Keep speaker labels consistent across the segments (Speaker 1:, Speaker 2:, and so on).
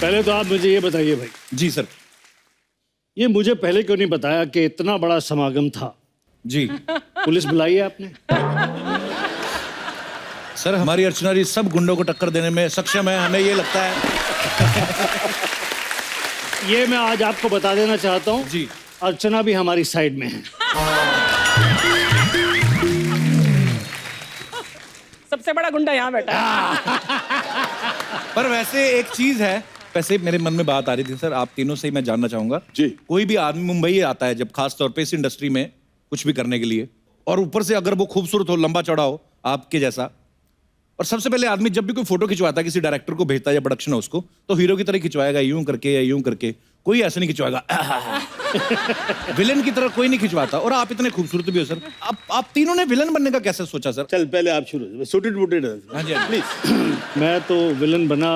Speaker 1: पहले तो आप मुझे ये बताइए भाई,
Speaker 2: जी सर।
Speaker 1: ये मुझे पहले क्यों नहीं बताया कि इतना बड़ा समागम था?
Speaker 2: जी
Speaker 1: पुलिस बुलाई है आपने?
Speaker 2: सर, हमारी अर्चना जी सब गुंडों को टक्कर देने में सक्षम है, हमें ये लगता है।
Speaker 1: ये मैं आज आपको बता देना चाहता हूँ
Speaker 2: जी,
Speaker 1: अर्चना भी हमारी साइड में है।
Speaker 3: सबसे बड़ा गुंडा यहाँ बैठा है।
Speaker 2: पर वैसे एक चीज है, वैसे मेरे मन में बात आ रही थी सर, आप तीनों से ही मैं जानना चाहूंगा
Speaker 4: जी।
Speaker 2: कोई भी आदमी मुंबई आता है जब, खास तौर पे इस इंडस्ट्री में कुछ भी करने के लिए, और ऊपर से अगर वो खूबसूरत हो, लंबा चौड़ा हो आपके जैसा, और सबसे पहले आदमी जब भी कोई फोटो खिंचवाता है, किसी डायरेक्टर को भेजता है या प्रोडक्शन हाउस को, तो हीरो की तरह खिंचवाएगा, यूं करके या यूं करके, कोई ऐसे नहीं खिंचवाएगा। विलन की तरह कोई नहीं खिंचवाता। और आप इतने खूबसूरत भी हो सर, आप तीनों ने विलन बनने का कैसे सोचा सर?
Speaker 4: चल पहले आप शुरू, सूटेड बूटेड।
Speaker 2: हाँ जी, हाँ जी।
Speaker 4: प्लीज।
Speaker 1: मैं तो विलन बना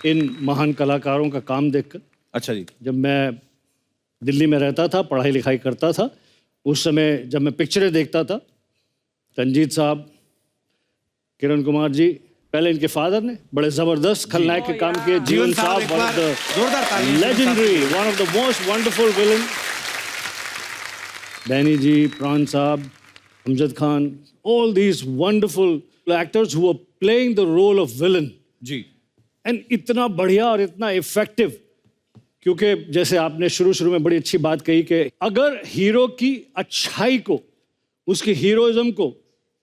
Speaker 1: इन महान कलाकारों का काम देखकर।
Speaker 2: अच्छा जी।
Speaker 1: जब मैं दिल्ली में रहता था, पढ़ाई लिखाई करता था, उस समय जब मैं पिक्चरें देखता था, रंजीत साहब, किरण कुमार जी, पहले इनके फादर ने बड़े जबरदस्त खलनायक के काम किए। Jeevan Sahab, one of the legendary, one of the most wonderful villain. Danny ji, Pran Sahab, Amjad Khan, all these wonderful actors who are playing the role of villain.
Speaker 2: जी।
Speaker 1: एंड इतना बढ़िया और इतना इफेक्टिव, क्योंकि जैसे आपने शुरू में बड़ी अच्छी बात कही कि अगर हीरो की अच्छाई को, उसके हीरोइज्म को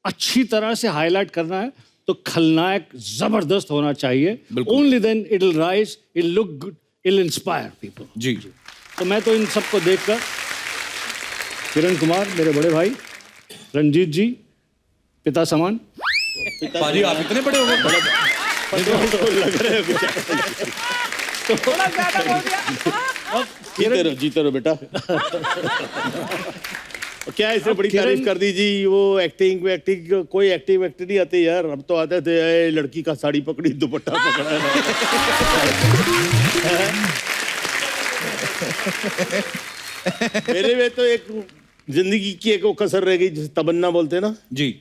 Speaker 1: अच्छी तरह से हाईलाइट करना है तो खलनायक जबरदस्त होना चाहिए। Only then it will rise, it look good, it will inspire people.
Speaker 2: जी।
Speaker 1: तो मैं तो इन सबको देखकर, किरण कुमार मेरे बड़े भाई, रंजीत जी पिता समान।
Speaker 2: पाजी आप इतने बड़े हो गए।
Speaker 4: लग रहे हैं
Speaker 3: थोड़ा ज्यादा बोल दिया।
Speaker 4: जीते रहो बेटा। क्या इसने बड़ी तारीफ कर दी जी, वो एक्टिंग कोई एक्टिंग नहीं आती यार। हम तो आते थे, ए, लड़की का साड़ी पकड़ी, दुपट्टा पकड़ा। मेरे में तो एक जिंदगी की एक वो कसर रह गई, जिसे तमन्ना बोलते हैं ना
Speaker 2: जी।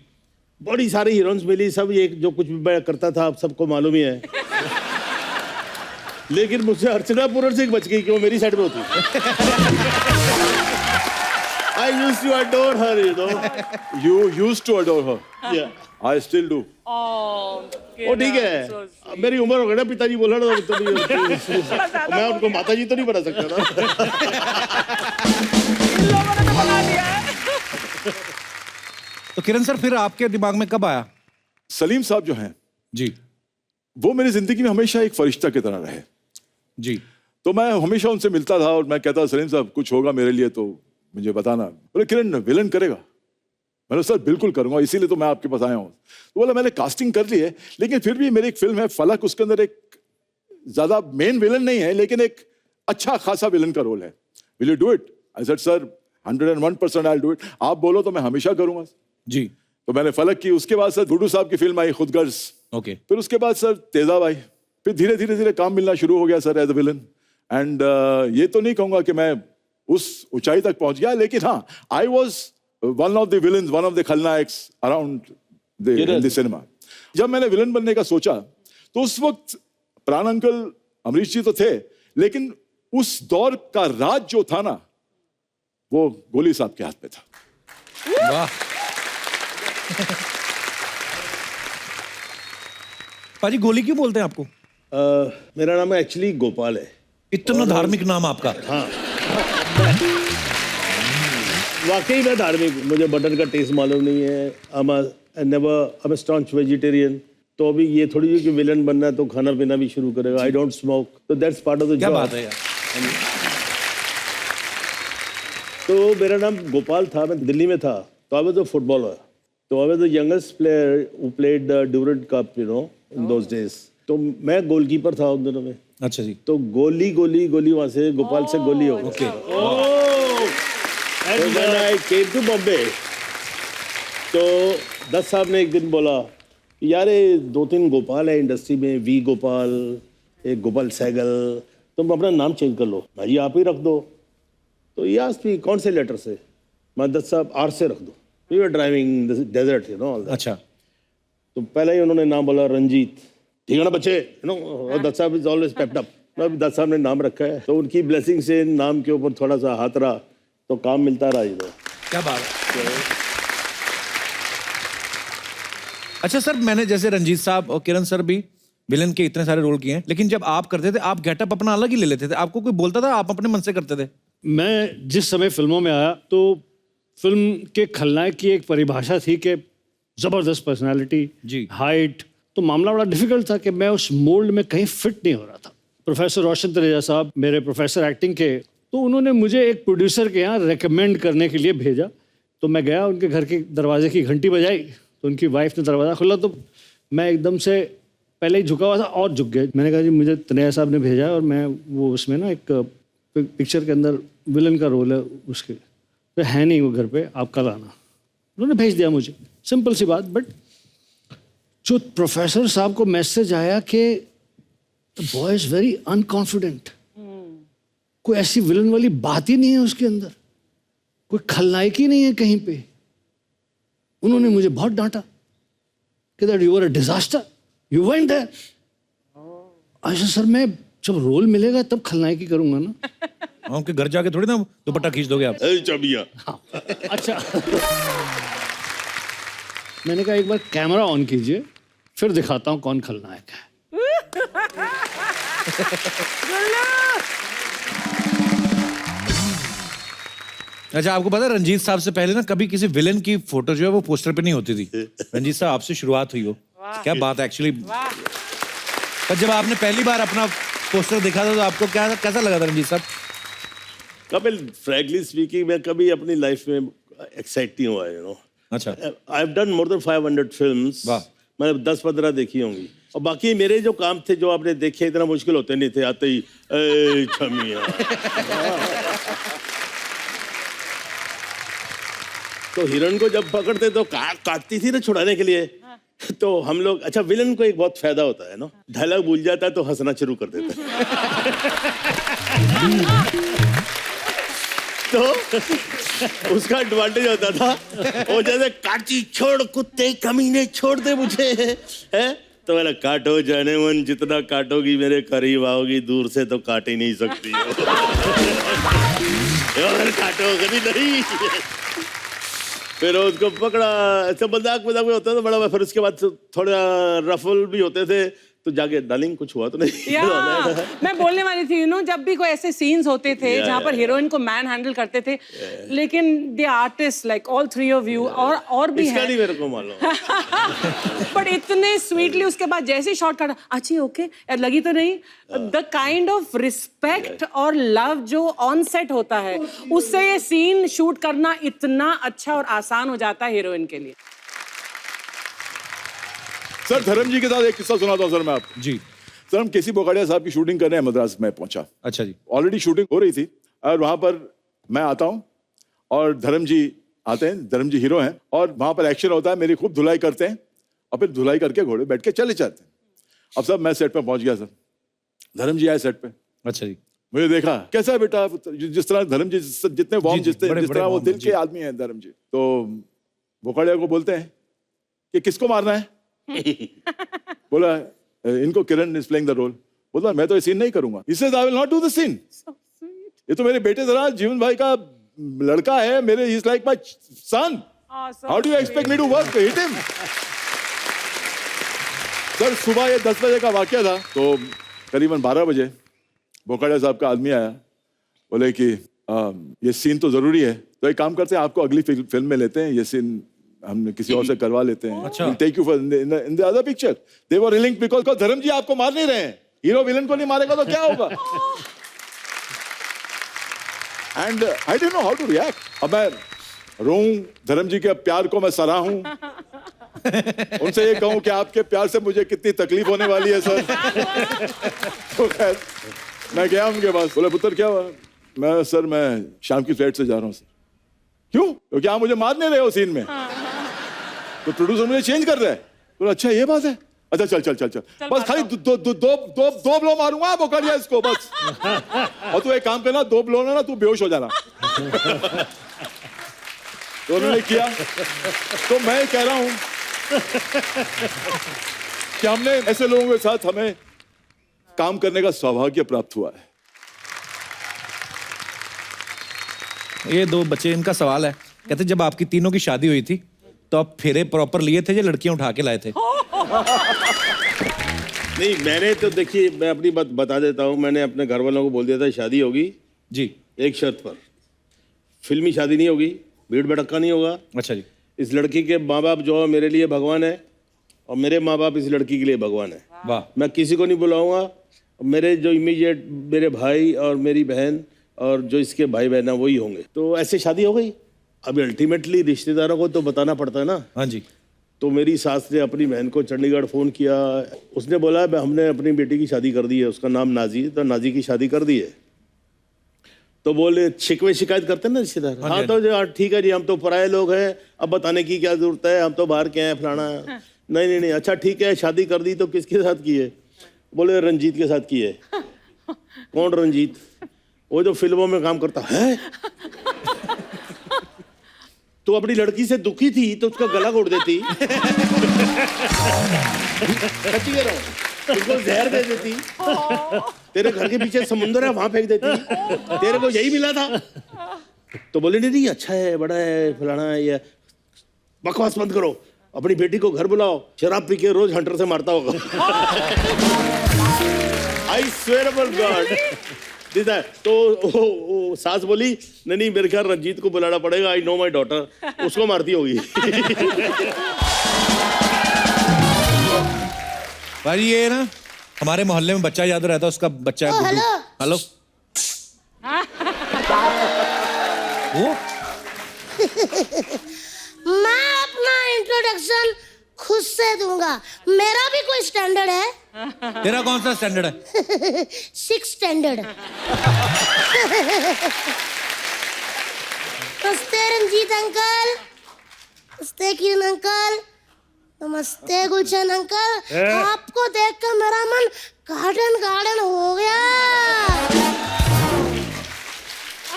Speaker 4: बड़ी सारी हीरोइंस मिली, सब ये जो कुछ भी मैं करता था आप सबको मालूम ही है। लेकिन मुझसे अर्चना पूरन सिंह बच गई कि वो मेरी साइड में होती। I used to adore her, you know.
Speaker 5: You used to adore her.
Speaker 4: Yeah.
Speaker 5: I still do.
Speaker 4: वो ठीक है, मेरी उम्र हो गई ना, पिताजी बोला ना तो मैं उनको माता जी तो नहीं बना सकता ना।
Speaker 3: इन लोगों ने तो बना दिया है।
Speaker 2: तो किरण सर, फिर आपके दिमाग में कब आया?
Speaker 5: सलीम साहब जो हैं
Speaker 2: जी।
Speaker 5: वो मेरी जिंदगी में हमेशा एक फरिश्ता की तरह रहे
Speaker 2: जी।
Speaker 5: तो मैं हमेशा उनसे मिलता था और मैं कहता, सलीम साहब कुछ होगा मेरे लिए तो मुझे बताना। बोले किरण विलन करेगा? मैंने सर बिल्कुल करूंगा, इसीलिए तो मैं आपके पास आया हूँ। तो बोला मैंने कास्टिंग कर ली है, लेकिन फिर भी मेरी एक फिल्म है फलक, उसके अंदर एक ज्यादा मेन विलन नहीं है लेकिन एक अच्छा खासा विलन का रोल है। Will you do it? I said sir 101% I will do it. आप बोलो तो मैं हमेशा करूंगा
Speaker 2: जी।
Speaker 5: तो मैंने फलक की। उसके बाद सर गुड्डू साहब की फिल्म आई खुदगर्ज।
Speaker 2: ओके।
Speaker 5: फिर उसके बाद सर तेजाब आई। फिर धीरे धीरे काम मिलना शुरू हो गया sir as a villain. And ये तो नहीं कहूंगा कि मैं उस ऊंचाई तक पहुंच गया, लेकिन हाँ, I was one of the villains, one of the खलनायक्स अराउंड द सिनेमा। जब मैंने विलन बनने का सोचा तो उस वक्त प्राण अंकल, अमरीश जी तो थे, लेकिन उस दौर का राज जो था ना, वो गोली साहब के हाथ में था।
Speaker 2: वाह। पाजी गोली क्यों बोलते हैं आपको?
Speaker 4: मेरा नाम एक्चुअली गोपाल है।
Speaker 2: इतना धार्मिक नाम आपका?
Speaker 4: हाँ, वाकई में धार्मिक। मुझे बटन का टेस्ट मालूम नहीं है। I'm a staunch vegetarian। तो अभी ये थोड़ी है कि विलन बनना है तो खाना पीना भी शुरू करेगा। आई डोंट स्मोक, तो that's part of the job.
Speaker 2: क्या बात है यार।
Speaker 4: तो मेरा नाम गोपाल था, मैं दिल्ली में था, तो आई वाज अ फुटबॉलर। तो I was the youngest player who played the Durand cup, you know, in those days. तो मैं गोलकीपर था उन दिनों में।
Speaker 2: अच्छा जी।
Speaker 4: तो गोली वहां से गोपाल से गोली हो गई। So when I came to Bombay, तो दत्त साहब ने एक दिन बोला, यार ये 2-3 गोपाल है इंडस्ट्री में, वी गोपाल, एक गोपाल सहगल, तुम अपना नाम चेंज कर लो, भाई आप ही रख दो। तो ये आस्क्ड मी कौन से लेटर से? मैं, दत्त साहब आर से रख दो। We were driving the desert, you know.
Speaker 2: अच्छा।
Speaker 4: तो पहले ही उन्होंने नाम बोला रंजीत। ठीक है ना बच्चे, यू नो, दत्त साहब is always pepped up. Dutt साहब ने नाम रखा है तो उनकी ब्लेसिंग से नाम के ऊपर थोड़ा सा हाथ रहा तो काम मिलता रहा जी।
Speaker 2: क्या बात है। अच्छा सर, मैंने जैसे रंजीत साहब और किरण सर भी विलन के इतने सारे रोल किए हैं, लेकिन जब आप करते थे आप गेटअप अपना अलग ही ले लेते थे, आपको कोई बोलता था, आप अपने मन से करते थे?
Speaker 1: मैं जिस समय फिल्मों में आया तो फिल्म के खलनायक की एक परिभाषा थी कि जबरदस्त पर्सनालिटी,
Speaker 2: जी।
Speaker 1: हाइट, तो मामला बड़ा डिफिकल्ट था कि मैं उस मोल्ड में कहीं फिट नहीं हो रहा था। प्रोफेसर रोशन तनेजा साहब मेरे प्रोफेसर एक्टिंग के, तो उन्होंने मुझे एक प्रोड्यूसर के यहाँ रेकमेंड करने के लिए भेजा। तो मैं गया, उनके घर के दरवाजे की घंटी बजाई तो उनकी वाइफ ने दरवाज़ा खोला, तो मैं एकदम से पहले ही झुका हुआ था और झुक गया। मैंने कहा जी मुझे तनेजा साहब ने भेजा है और मैं वो उसमें ना एक पिक्चर के अंदर विलन का रोल है, उसके तो है नहीं वो घर पे, आप कल आना। उन्होंने भेज दिया मुझे, सिंपल सी बात। बट जो प्रोफेसर साहब को मैसेज आया कि the boy is very unconfident, कोई ऐसी विलन वाली बात ही नहीं है उसके अंदर, कोई खलनायक ही नहीं है कहीं पे। उन्होंने मुझे बहुत डांटा कि that you are a disaster, you went there. अच्छा सर, मैं जब रोल मिलेगा तब खलनायकी करूंगा ना।
Speaker 2: उनके घर जाके थोड़ी ना दुपट्टा खींच दोगे आप।
Speaker 4: चबिया
Speaker 1: अच्छा मैंने कहा एक बार कैमरा ऑन कीजिए, फिर दिखाता हूं कौन खलनायक है।
Speaker 2: अच्छा, आपको पता है रंजीत साहब से पहले ना कभी किसी विलेन की फोटो जो है वो पोस्टर पे नहीं होती थी। रंजीत साहब आपसे शुरुआत हुई हो, क्या बात है एक्चुअली। पर जब आपने पहली बार अपना पोस्टर देखा था तो आपको क्या कैसा लगा था रंजीत साहब?
Speaker 4: कपिल, फ्रैंकली स्पीकिंग, मैं कभी अपनी लाइफ में एक्साइट नहीं हुआ, यू नो।
Speaker 2: अच्छा,
Speaker 4: I have done more than 500 films.
Speaker 2: वाह।
Speaker 4: मैंने 10-15 देखी होंगी, और बाकी मेरे जो काम थे जो आपने देखे इतना मुश्किल होते नहीं थे, आते ही ए छमिया। तो हिरण को जब पकड़ते तो काटती थी ना छुड़ाने के लिए। तो हम लोग, अच्छा विलन को एक बहुत फायदा होता है ना, डायलॉग भूल जाता है तो हंसना शुरू कर देता है। तो उसका एडवांटेज होता था, वो जैसे काटी छोड़ कुत्ते कमीने छोड़ दे मुझे, है तो मैंने काटो जाने मन, जितना काटोगी मेरे करीब आओगी, दूर से तो काट ही नहीं सकती हो। और काटो कभी नहीं। फिर उसको पकड़ा, ऐसा मजाक में होता था बड़ा। फिर उसके बाद थोड़ा रफल भी होते थे, तो जाके डार्लिंग कुछ हुआ तो नहीं।
Speaker 3: मैं बोलने वाली थी, यू नो, जब भी कोई ऐसे सीन्स होते थे जहाँ पर हीरोइन को मैन हैंडल करते थे, लेकिन the artist like all three of you और भी
Speaker 4: इसका नहीं मेरे को मालूम।
Speaker 3: बट इतने स्वीटली उसके बाद जैसे शॉट काटा, अच्छी ओके यार लगी तो नहीं, द काइंड ऑफ रिस्पेक्ट और लव जो ऑन सेट होता है, उससे ये सीन शूट करना इतना अच्छा और आसान हो जाता है हीरोइन के लिए।
Speaker 5: सर, धर्म जी के साथ एक किस्सा सुनाता हूँ सर मैं आपको।
Speaker 2: जी।
Speaker 5: सर, हम केसी बोकाडिया साहब की शूटिंग करने मद्रास में पहुंचा।
Speaker 2: अच्छा जी।
Speaker 5: ऑलरेडी शूटिंग हो रही थी और वहां पर मैं आता हूं और धर्म जी आते हैं। धर्म जी हीरो हैं और वहां पर एक्शन होता है, मेरी खूब धुलाई करते हैं और फिर धुलाई करके घोड़े बैठ के चले जाते हैं। अब सर मैं सेट पे पहुंच गया सर, धर्म जी आए सेट पे।
Speaker 2: अच्छा जी।
Speaker 5: मुझे देखा, कैसा है बेटा, जिस तरह धर्म जी जितने वार्म, जिस तरह वो दिल के आदमी हैं धर्म जी। तो बोकाडिया को बोलते हैं कि किसको मारना है। बोला इनको, किरण इज प्लेइंग द रोल। बोला मैं तो ये सीन नहीं करूंगा। He says, I will not do the scene. ये तो मेरे बेटे जरा जीवन भाई का लड़का है, मेरे he is like my son. How do you expect me to work? Hit him. Sir सुबह ये 10 बजे का वाकया था, तो करीबन 12 बजे बोकाडिया साहब का आदमी आया, बोले कि ये सीन तो जरूरी है, तो एक काम करते हैं, आपको अगली फिल्म में लेते हैं, ये सीन हम किसी और से करवा लेते हैं।
Speaker 2: अच्छा।
Speaker 5: Take you for in the other picture. They were willing because Dharam ji आपको मार नहीं रहे हैं, हीरो विलन को नहीं मारेगा तो क्या होगा। And I don't know how to react. अब मैं रोऊं, धर्म जी के प्यार को मैं सराहूं, उनसे ये कहूं कि आपके प्यार से मुझे कितनी तकलीफ होने वाली है सर। तो खैर मैं गया उनके पास, बोले पुत्र क्या हुआ। मैं शाम की फ्लाइट से जा रहा हूँ सर। क्यों? क्योंकि आप मुझे मार नहीं रहे हो सीन में, तो प्रोड्यूसर मुझे चेंज कर रहा है। बोला अच्छा ये बात है, अच्छा चल बस खाली दो ब्लो मारूंगा बोकाडिया इसको बस। और तू एक काम करना, 2 ब्लो ना तू बेहोश हो जाना। तो उन्होंने किया। तो मैं कह रहा हूं कि हमने ऐसे लोगों के साथ हमें काम करने का सौभाग्य प्राप्त हुआ है।
Speaker 2: ये दो बच्चे, इनका सवाल है, कहते जब आपकी तीनों की शादी हुई थी तो आप फेरे प्रॉपर लिए थे या लड़कियां उठा के लाए थे?
Speaker 4: नहीं, मैंने तो देखिए, मैं अपनी बात बता देता हूँ। मैंने अपने घर वालों को बोल दिया था शादी होगी
Speaker 2: जी।
Speaker 4: एक शर्त पर, फिल्मी शादी नहीं होगी, भीड़ भड़क्का नहीं होगा।
Speaker 2: अच्छा जी।
Speaker 4: इस लड़की के माँ बाप जो है मेरे लिए भगवान है और मेरे माँ बाप इस लड़की के लिए भगवान है।
Speaker 2: वाह।
Speaker 4: मैं किसी को नहीं बुलाऊंगा। मेरे जो इमीडिएट मेरे भाई और मेरी बहन और जो इसके भाई बहन है वही होंगे। तो ऐसे शादी हो गई। अभी अल्टीमेटली रिश्तेदारों को तो बताना पड़ता है ना।
Speaker 2: हाँ जी।
Speaker 4: तो मेरी सास ने अपनी बहन को चंडीगढ़ फ़ोन किया। उसने बोला हमने अपनी बेटी की शादी कर दी है, उसका नाम नाजी, तो नाजी की शादी कर दी है। तो बोले शिकवे शिकायत करते हैं ना रिश्तेदार। हाँ तो ठीक है जी, हम तो पराये लोग हैं, अब बताने की क्या जरूरत है, हम तो बाहर के हैं, फलाना है। नहीं नहीं नहीं, अच्छा ठीक है, शादी कर दी तो किसके साथ की है? बोले रंजीत के साथ की है। कौन रंजीत? वो जो फिल्मों में काम करता है। तो अपनी लड़की से दुखी थी तो उसका गला घोट देती। सच्ची कह रहा हूं, उसको जहर दे देती, तेरे घर के पीछे समुंदर है वहां फेंक देती, तेरे को यही मिला था। तो बोले नहीं अच्छा है, बड़ा है, फलाना है, ये बकवास बंद करो, अपनी बेटी को घर बुलाओ, शराब पी के रोज हंटर से मारता होगा। I swear upon God. तो वो सास बोली नहीं मेरे ख्याल रंजीत को बुलाना पड़ेगा, आई नो माई डॉटर, उसको मारती होगी।
Speaker 2: भाई ये ना हमारे मोहल्ले में बच्चा याद रहता है, उसका बच्चा है गुड्डू। हेलो। वो
Speaker 6: मैं अपना इंट्रोडक्शन खुद से दूंगा, मेरा भी कोई स्टैंडर्ड है।
Speaker 2: तेरा कौन सा स्टैंडर्ड है?
Speaker 6: 6 स्टैंडर्ड। नमस्ते रंजीत अंकल, नमस्ते किरण अंकल, नमस्ते गुलशन अंकल। आपको देखकर मेरा मन गार्डन गार्डन हो गया।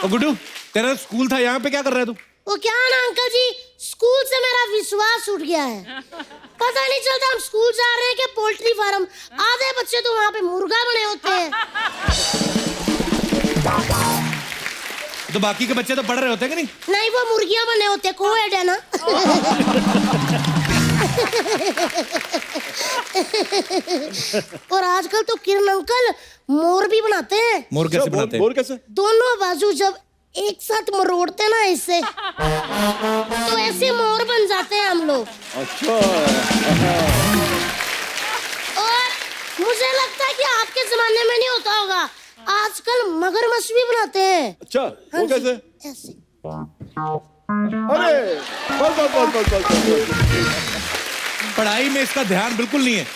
Speaker 2: ओ गुड्डू, तेरा स्कूल था, यहाँ पे क्या कर रहा है तू?
Speaker 6: वो क्या ना अंकल जी, स्कूल से मेरा विश्वास उठ गया है। पता नहीं चलता हम स्कूल जा रहे हैं कि पोल्ट्री फार्म। आधे बच्चे तो वहाँ पे मुर्गा बने होते हैं।
Speaker 2: तो बाकी के बच्चे तो पढ़ रहे होते हैं कि नहीं?
Speaker 6: नहीं, वो मुर्गियां बने होते, कोएड है ना। और आजकल तो किरण अंकल मोर भी बनाते हैं।
Speaker 2: मोर कैसे बनाते हैं?
Speaker 5: मोर कैसे?
Speaker 6: दोनों बाजू जब एक साथ मरोड़ते ना इससे, तो ऐसे मोर बन जाते हैं हम लोग।
Speaker 5: अच्छा।
Speaker 6: और मुझे लगता है कि आपके जमाने में नहीं होता होगा, आजकल मगरमच्छ भी बनाते हैं।
Speaker 5: अच्छा, वो कैसे?
Speaker 6: ऐसे।
Speaker 5: अरे बस।
Speaker 2: पढ़ाई में इसका ध्यान बिल्कुल नहीं है,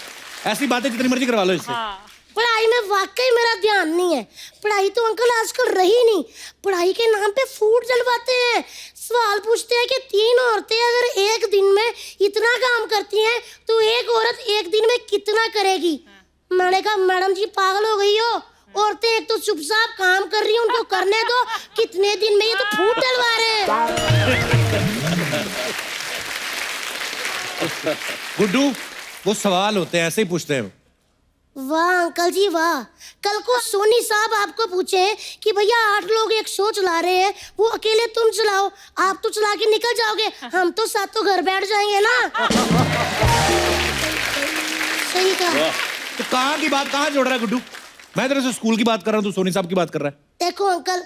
Speaker 2: ऐसी बातें जितनी मर्जी करवा लो इससे।
Speaker 6: पढ़ाई में वाकई मेरा ध्यान नहीं है। पढ़ाई तो अंकल आजकल रही नहीं। पढ़ाई के नाम पे फूड जलवाते हैं, सवाल पूछते हैं कि 3 औरतें अगर एक दिन में इतना काम करती हैं तो एक औरत एक दिन में कितना करेगी। मैंने कहा मैडम जी पागल हो गई हो, औरतें एक तो चुपचाप काम कर रही हैं, उनको करने दो, कितने दिन में ये तो फूड डलवा रहे हैं।
Speaker 2: गुड्डू, वो सवाल होते हैं, ऐसे ही पूछते हैं।
Speaker 6: वाह अंकल जी वाह। कल को सोनी साहब आपको पूछे कि भैया 8 लोग एक शो चला रहे हैं, वो अकेले तुम चलाओ, आप तो चला के निकल जाओगे, हम तो सातों घर बैठ जाएंगे ना। सही कहा।
Speaker 2: तो कहाँ की बात कहाँ जोड़ रहा है गुड्डू? मैं तेरे से स्कूल की बात कर रहा हूँ, तू सोनी साहब की बात कर रहा है।
Speaker 6: देखो अंकल,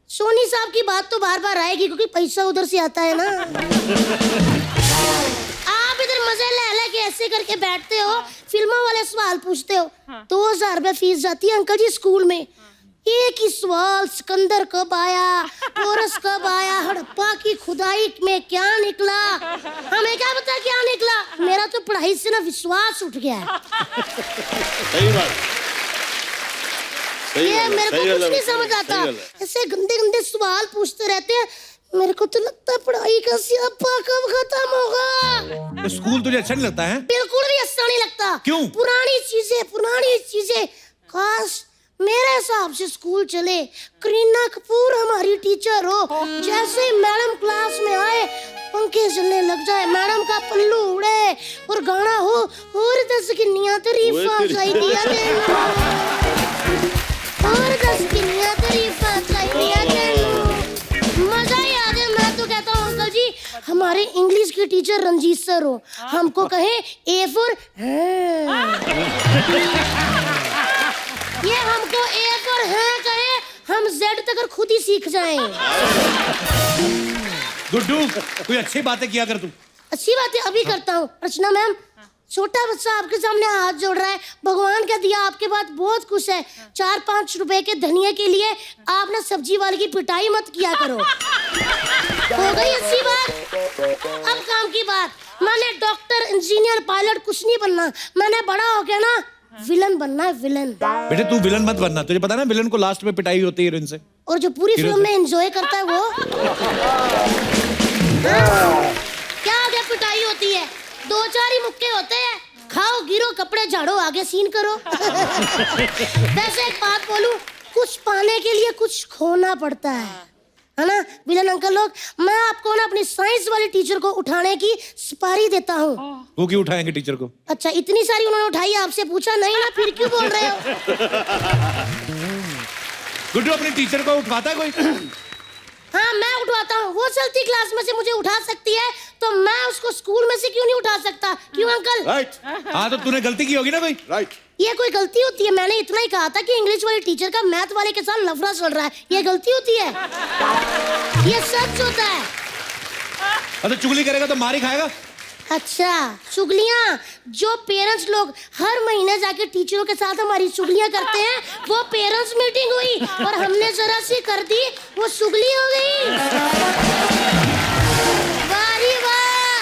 Speaker 6: सोनी साहब की बात तो बार बार आएगी क्योंकि पैसा उधर से आता है ना। आप इधर मजे ले के ऐसे करके बैठते हो, फिल्मों वाले सवाल पूछते हो। 2000 रुपए फीस जाती है अंकल जी स्कूल में। एक ही सवाल, सिकंदर कब आया, पोरस कब आया, हड़प्पा की खुदाई में क्या निकला, हमें क्या पता क्या निकला। मेरा तो पढ़ाई से ना विश्वास उठ गया है।
Speaker 4: सही बात।
Speaker 6: ये मेरे को कुछ नहीं समझ आता, ऐसे गंदे गंदे सवाल पूछते रहते हैं। मेरे को तो लगता है पढ़ाई का स्यापा कब खत्म होगा।
Speaker 2: तो स्कूल तुझे अच्छा नहीं लगता है?
Speaker 6: बिल्कुल भी अच्छा नहीं लगता।
Speaker 2: क्यों?
Speaker 6: पुरानी चीजें काश मेरे हिसाब से स्कूल चले, करीना कपूर हमारी टीचर हो, जैसे ही मैडम क्लास में आए पंखे चलने लग जाए, मैडम का पल्लू उड़े और गाना हो और 10 किन्नियां तारीफां चाहिए तेनू, और 10 किन्नियां तारीफां चाहिए तेनू, मजा ही आ जाए। मैं तो कहता हूँ अंकल जी हमारे इंग्लिश के टीचर रंजीत सर हो, हमको कहे ए फॉर ये हमको ए फॉर है कहे, हम जेड तक खुद ही सीख जाएं।
Speaker 2: गुड्डू कोई अच्छी बातें किया कर तू।
Speaker 6: अच्छी बात है, अभी करता हूँ। अर्चना मैम, छोटा बच्चा आपके सामने हाथ जोड़ रहा है, भगवान का दिया आपके पास बहुत कुछ है, 4-5 रुपए के धनिया के लिए आप ना सब्जी वाले की पिटाई मत किया करो। हो गई अच्छी बात। अब काम की बात, मैंने डॉक्टर, इंजीनियर, पायलट कुछ नहीं बनना, मैंने बड़ा हो गया ना विलन बनना है, विलन।
Speaker 2: बेटे तू विलन मत बनना, तुझे पता है ना विलन को लास्ट में पिटाई होती है हीरोइन से।
Speaker 6: और जो पूरी फिल्म में एंजॉय करता है वो क्या आगे पिटाई होती है, 2-4 ही मुक्के होते हैं, खाओ गिरो कपड़े झाड़ो आगे सीन करो। वैसे एक बात बोलूं, कुछ पाने के लिए कुछ खोना पड़ता है ना विलन अंकल लोग। मैं आपको ना अपनी साइंस वाली टीचर को उठाने की सुपारी देता हूँ।
Speaker 2: वो क्यों उठाएंगे टीचर को?
Speaker 6: अच्छा इतनी सारी उन्होंने उठाई, आपसे पूछा नहीं ना, फिर क्यों बोल रहे हो?
Speaker 2: गुड्डू अपनी टीचर को उठवाता है कोई?
Speaker 6: हाँ मैं उठवाता हूँ, वो चलती क्लास में से मुझे उठा सकती है तो मैं उसको स्कूल में से क्यों नहीं उठा सकता? क्यों अंकल?
Speaker 5: राइट
Speaker 2: हाँ तो तूने गलती की होगी ना कोई।
Speaker 5: राइट।
Speaker 6: ये कोई गलती होती है? मैंने इतना ही कहा था कि इंग्लिश वाले टीचर का मैथ वाले के साथ लफड़ा चल रहा है, ये गलती होती है? ये सच होता है।
Speaker 2: तो चुगली करेगा तो मार ही खाएगा।
Speaker 6: अच्छा चुगलियाँ, जो पेरेंट्स लोग हर महीने जाके टीचरों के साथ हमारी चुगलियाँ करते हैं, वो पेरेंट्स मीटिंग हुई और हमने जरा सी कर दी, वो चुगली हो गई। वारी वाह,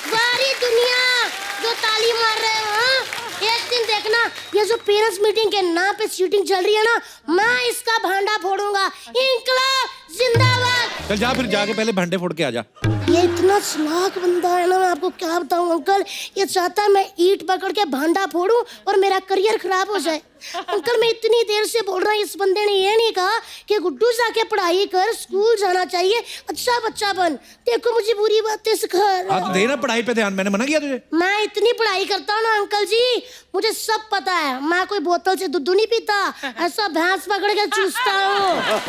Speaker 6: वारी दुनिया जो ताली मार रहे हो। हाँ? एक दिन देखना ये जो पेरेंट्स मीटिंग के नाम पे शूटिंग चल रही है ना, मैं इसका भांडा फोड़ूंगा। इंकलाब जिंदाबाद।
Speaker 2: चल जा, फिर जाके पहले भांडे फोड़ के आ जा।
Speaker 6: ये इतना चालाक बंदा है ना, मैं आपको क्या बताऊं अंकल, ये चाहता है मैं ईंट पकड़ के भांडा फोड़ूं और मेरा करियर खराब हो जाए। अंकल मैं इतनी देर से बोल रहा हूँ, इस बंदे ने ये नहीं कहा कि गुड्डू जाके पढ़ाई कर, स्कूल जाना चाहिए, अच्छा बच्चा बन। देखो मुझे बुरी बातें सिखा रहा है।
Speaker 2: तो देना पढ़ाई पे ध्यान, मैंने मना किया तुझे?
Speaker 6: मैं इतनी पढ़ाई करता हूँ ना अंकल जी, मुझे सब पता है। मैं कोई बोतल से दूध नहीं पीता, ऐसा भैंस पकड़ के चूसता हूँ,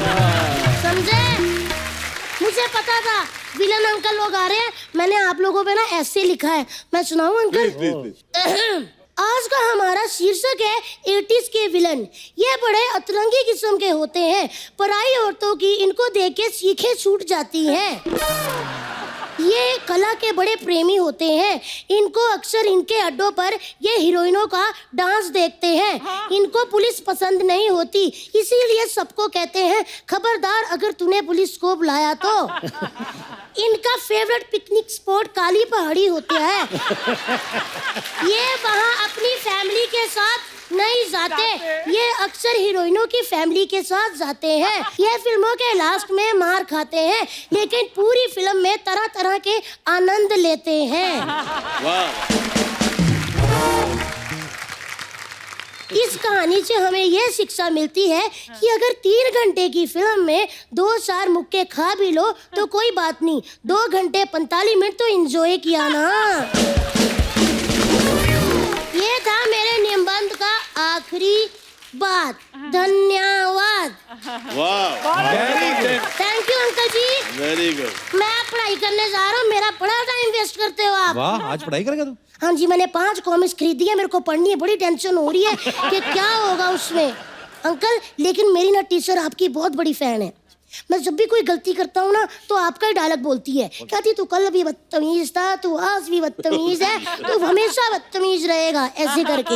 Speaker 6: समझे? मुझे पता था विलन अंकल लोग आ रहे हैं, मैंने आप लोगों पे ना ऐसे लिखा है, मैं सुनाऊं अंकल?
Speaker 5: प्लीज।
Speaker 6: आज का हमारा शीर्षक है 80s के विलन। ये बड़े अतरंगी किस्म के होते हैं, पराई औरतों की इनको देख के सीखें छूट जाती हैं। ये कला के बड़े प्रेमी होते हैं, इनको अक्सर इनके अड्डों पर ये हीरोइनों का डांस देखते हैं। इनको पुलिस पसंद नहीं होती, इसीलिए सबको कहते हैं खबरदार अगर तूने पुलिस को बुलाया तो। इनका फेवरेट पिकनिक स्पॉट काली पहाड़ी होता है। ये वहाँ अपनी फैमिली के साथ नहीं जाते, ये अक्सर हीरोइनों की फैमिली के साथ जाते हैं। ये फिल्मों के लास्ट में मार खाते हैं, लेकिन पूरी फिल्म में तरह तरह के आनंद लेते हैं। इस कहानी से हमें यह शिक्षा मिलती है कि अगर 3 घंटे की फिल्म में 2-4 मुक्के खा भी लो तो कोई बात नहीं, 2 घंटे 45 मिनट तो एंजॉय किया ना। ये था मेरे निबंध का आखिरी बात। धन्यवाद।
Speaker 4: वाह,
Speaker 6: थैंक यू अंकल जी।
Speaker 4: Very good.
Speaker 6: मैं पढ़ाई करने जा रहा हूँ, मेरा बड़ा टाइम वेस्ट करते हो आप।
Speaker 2: वाह, आज पढ़ाई करेगा तू?
Speaker 6: हाँ जी, मैंने 5 कॉमिक्स खरीदी है, मेरे को पढ़नी है, बड़ी टेंशन हो रही है कि क्या होगा उसमें। अंकल लेकिन मेरी ना टीचर आपकी बहुत बड़ी फैन है, मैं जब भी कोई गलती करता हूँ ना तो आपका ही डायलॉग बोलती है, कहती तू कल भी बदतमीज था, तू आज भी बदतमीज है, तू हमेशा बदतमीज रहेगा, ऐसे करके।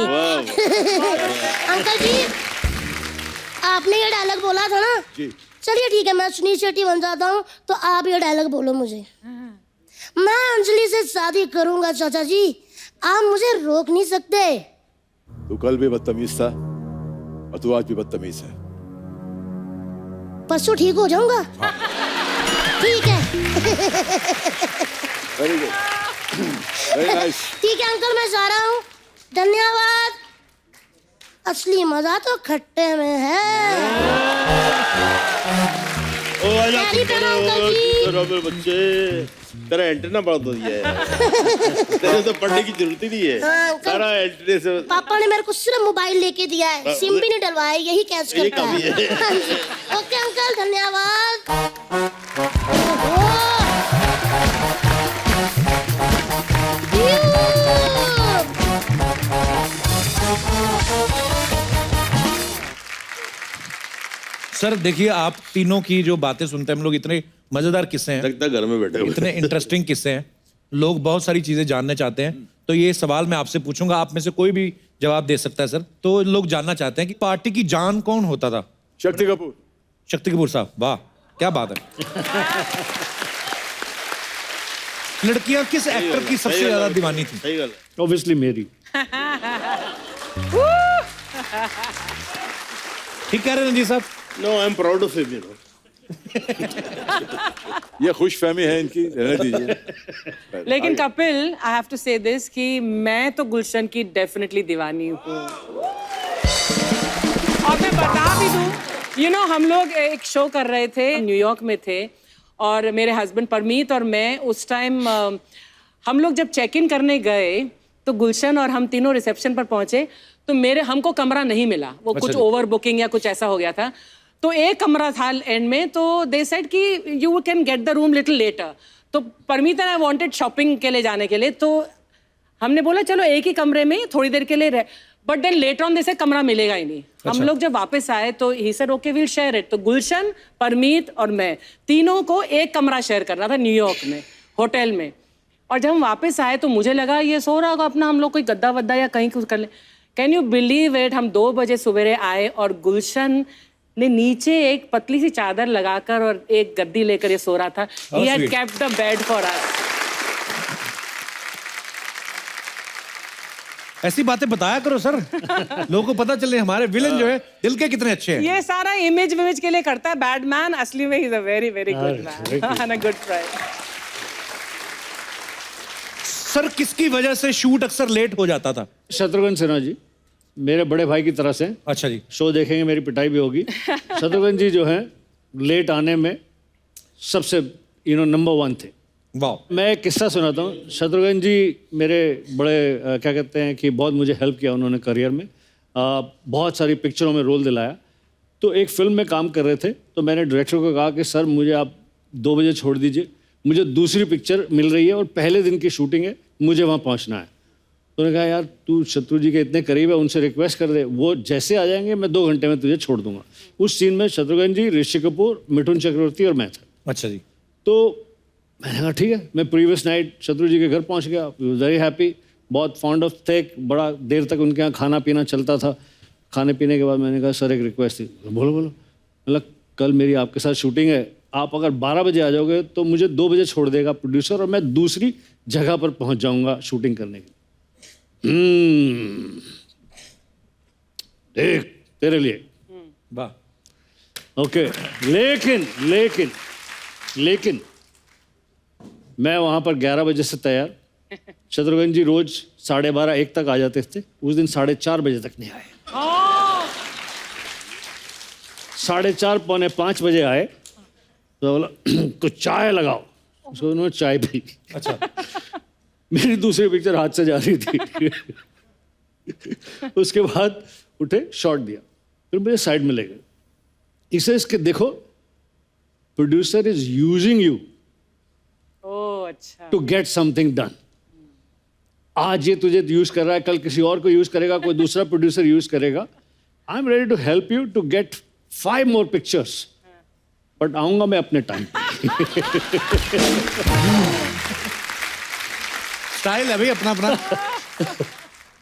Speaker 6: अंकल जी आपने ये डायलॉग बोला था ना
Speaker 5: जी।
Speaker 6: चलिए ठीक है, मैं सुनील शेट्टी बन जाता हूँ तो आप ये डायलॉग बोलो मुझे। मैं अंजलि से शादी करूंगा चाचा जी, आप मुझे रोक नहीं सकते।
Speaker 5: तू कल भी बदतमीज था और तू आज भी बदतमीज है।
Speaker 6: परसों ठीक हो जाऊंगा? ठीक है।
Speaker 5: Very good, very nice.
Speaker 6: ठीक है अंकल, मैं जा रहा हूँ, धन्यवाद। असली मजा तो खट्टे में है।
Speaker 4: ओ आजा
Speaker 6: प्यारी प्यारा अंकल जी।
Speaker 4: मेरे बच्चे, तेरा एंटेना बड़ा तो दिया है। तेरे तो पढ़ने की जरूरत ही नहीं है।
Speaker 6: हाँ, अंकल।
Speaker 4: सारा एंटेने से
Speaker 6: पापा ने मेरे को सिर्फ मोबाइल लेके दिया है, सिम भी नहीं डलवाया, यही कैच
Speaker 4: यही
Speaker 6: करता
Speaker 4: काफी
Speaker 6: है।
Speaker 4: है।
Speaker 6: हाँ जी। ओके अंकल, धन्यवाद। ओहो।
Speaker 2: सर देखिए, आप तीनों की जो बातें सुनते हैं हम लोग, इतने मजेदार किस्से हैं,
Speaker 4: लगता है घर में बैठे हुए।
Speaker 2: इतने इंटरेस्टिंग किस्से हैं, लोग बहुत सारी चीजें जानना चाहते हैं। तो ये सवाल मैं आपसे पूछूंगा, आप में से कोई भी जवाब दे सकता है सर। तो लोग जानना चाहते हैं कि पार्टी की जान कौन होता था?
Speaker 5: शक्ति कपूर।
Speaker 2: शक्ति कपूर साहब, वाह क्या बात है। लड़कियां किस एक्टर की सबसे ज्यादा दीवानी थी?
Speaker 4: सही गल है।
Speaker 1: ऑब्वियसली मेरी।
Speaker 2: ठीक कह रहे हैं जी साहब।
Speaker 4: No I am proud of him, you know.
Speaker 5: ये खुश फहमी है इनकी, रहने दीजिए।
Speaker 3: लेकिन Kapil, I have to say this कि मैं तो गुलशन की डेफिनेटली दीवानी हूँ। और मैं बता भी दूँ, यू नो हम लोग एक शो कर रहे थे, न्यूयॉर्क में थे, और मेरे हस्बैंड परमीत और मैं उस टाइम हम लोग जब चेक इन करने गए तो गुलशन और हम तीनों रिसेप्शन पर पहुंचे तो हमको कमरा नहीं मिला, वो कुछ ओवर बुकिंग या कुछ ऐसा हो गया था। तो एक कमरा था एंड में, तो दे सेड कि you can get the room little later. तो Parmeet and I wanted shopping के लिए जाने के लिए, तो हमने बोला चलो एक ही कमरे में थोड़ी देर के लिए रह, बट देन लेटर ऑन जैसे कमरा मिलेगा ही नहीं। हम लोग जब वापस आए तो he said okay will share it. तो गुलशन, परमीत और मैं तीनों को एक कमरा शेयर करना था न्यूयॉर्क में होटल में। और जब हम वापस आए तो मुझे लगा ये सो रहा होगा अपना, हम लोग कोई गद्दा वद्दा या कहीं कुछ कर ले। कैन यू बिलीव इट, हम 2 बजे सवेरे आए और गुलशन ने नीचे एक पतली सी चादर लगाकर और एक गद्दी लेकर ये सो रहा था। He had kept the bed for us.
Speaker 2: ऐसी बातें बताया करो सर, लोगों को पता चले हमारे विलन जो है दिल के कितने अच्छे हैं।
Speaker 3: ये सारा इमेज विमेज के लिए करता है, बैडमैन असली में he is a very very good man and a good friend.
Speaker 2: Sir किसकी वजह से शूट अक्सर लेट हो जाता था?
Speaker 1: शत्रुघ्न सिन्हा जी मेरे बड़े भाई की तरह से।
Speaker 2: अच्छा जी।
Speaker 1: शो देखेंगे, मेरी पिटाई भी होगी। शत्रुघ्न जी जो हैं लेट आने में सबसे नंबर 1 थे।
Speaker 2: वाह।
Speaker 1: मैं एक किस्सा सुनाता हूँ। शत्रुघ्न जी मेरे बड़े क्या कहते हैं कि बहुत मुझे हेल्प किया उन्होंने करियर में। बहुत सारी पिक्चरों में रोल दिलाया। तो एक फिल्म में काम कर रहे थे तो मैंने डायरेक्टर को कहा कि सर मुझे आप 2 बजे छोड़ दीजिए, मुझे दूसरी पिक्चर मिल रही है और पहले दिन की शूटिंग है, मुझे वहाँ पहुँचना है। तो उन्होंने कहा यार तू शत्रु जी के इतने करीब है, उनसे रिक्वेस्ट कर दे, वो जैसे आ जाएंगे मैं 2 घंटे में तुझे छोड़ दूंगा। उस सीन में शत्रुघ्न जी, ऋषि कपूर, मिठुन चक्रवर्ती और मैं था।
Speaker 2: अच्छा जी।
Speaker 1: तो मैंने कहा ठीक है। मैं प्रीवियस नाइट शत्रु जी के घर पहुंच गया, वेरी हैप्पी, बहुत फॉन्ड ऑफ थे, बड़ा देर तक उनके यहाँ खाना पीना चलता था। खाने पीने के बाद मैंने कहा सर एक रिक्वेस्ट थी। बोलो बोलो। मतलब कल मेरी आपके साथ शूटिंग है, आप अगर 12 बजे आ जाओगे तो मुझे 2 बजे छोड़ देगा प्रोड्यूसर और मैं दूसरी जगह पर पहुंच जाऊंगा शूटिंग करने के लिए। देख तेरे लिए।
Speaker 2: वाह।
Speaker 1: ओके। लेकिन मैं वहां पर 11 बजे से तैयार। शत्रुघ्न जी रोज 12:30-1 तक आ जाते थे। उस दिन 4:30 बजे तक नहीं आए। 4:30 पौने 5 बजे आए तो बोला कुछ चाय लगाओ। उसको उन्होंने चाय पी।
Speaker 2: अच्छा।
Speaker 1: मेरी दूसरी पिक्चर हाथ से जा रही थी। उसके बाद उठे, शॉट दिया, फिर मुझे साइड में ले गए। इसे इसके देखो, producer is using you
Speaker 3: oh अच्छा।
Speaker 1: To get something done. आज ये तुझे यूज कर रहा है, कल किसी और को यूज करेगा, कोई दूसरा प्रोड्यूसर यूज करेगा। I am ready to help you to get 5 more pictures, but आऊंगा मैं अपने टाइम पे।
Speaker 2: स्टाइल है भाई अपना अपना।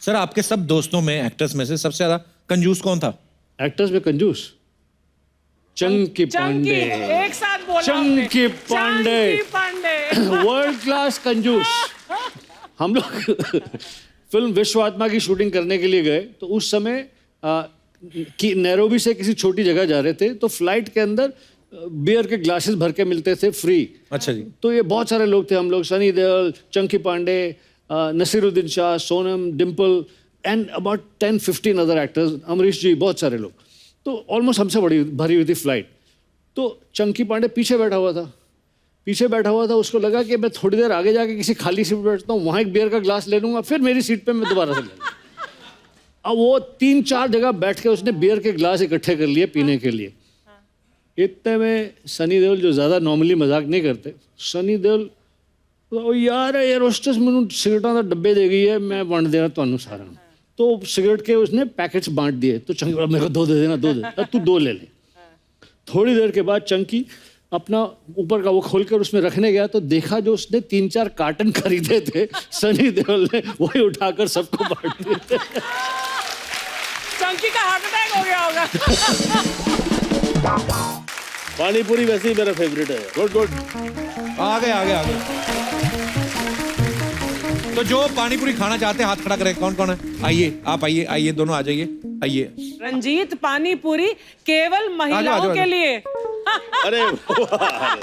Speaker 2: सर आपके सब दोस्तों में, एक्टर्स में से सबसे ज्यादा कंजूस कौन था?
Speaker 1: एक्टर्स में कंजूस चंकी पांडे।
Speaker 3: एक साथ बोला
Speaker 1: चंकी पांडे,
Speaker 3: चंकी पांडे।
Speaker 1: वर्ल्ड क्लास कंजूस। हम लोग फिल्म विश्व आत्मा की शूटिंग करने के लिए गए तो उस समय कि नैरोबी से किसी छोटी जगह जा रहे थे तो फ्लाइट के अंदर बियर के ग्लासेस भर के मिलते थे फ्री।
Speaker 2: अच्छा जी।
Speaker 1: तो ये बहुत सारे लोग थे, हम लोग, Sunny Deol, Chunky Pandey, Naseeruddin Shah, Sonam, Dimple, and about 10-15 other actors, Amrish ji, बहुत सारे लोग. तो ऑलमोस्ट हमसे बड़ी भरी हुई थी फ्लाइट. तो चंकी पांडे पीछे बैठा हुआ था. उसको लगा कि मैं थोड़ी देर आगे जाके किसी खाली सीट पर बैठता हूँ, वहाँ एक बियर का ग्लास ले लूँगा, फिर मेरी सीट पे मैं दोबारा से ले लूँगा. अब वो 3-4 जगह बैठ के उसने बियर के ग्लास इकट्ठे कर लिए पीने के लिए. इतने में सनी देओल, जो ज़्यादा नॉर्मली मजाक नहीं करते, सनी देओल, ओ यार एयर होस्टेस मैनू सिगरेटां दा डब्बे दे गई है, मैं वंड देना तुहानू सारा. तो सिगरेट के उसने पैकेट्स बांट दिए. तो चंकी बोला मेरे को 2 दे देना, 2 दे. तू 2 ले ले. थोड़ी देर के बाद चंकी अपना ऊपर का वो खोलकर उसमें रखने गया तो देखा जो उसने 3-4 कार्टन खरीदे थे, सनी देओल ने वही उठाकर सबको बांट दिए थे.
Speaker 3: चंकी का हार्ट अटैक हो गया होगा.
Speaker 4: पानी पूरी वैसे ही मेरा फेवरेट है.
Speaker 5: गुड.
Speaker 2: आगे. तो जो पानी पूरी खाना चाहते हैं हाथ खड़ा करें. कौन कौन है? आइए, आप आइए, दोनों आ जाइए. आइए.
Speaker 3: रंजीत, पानी पूरी केवल महिलाओं के लिए.
Speaker 4: अरे वाह.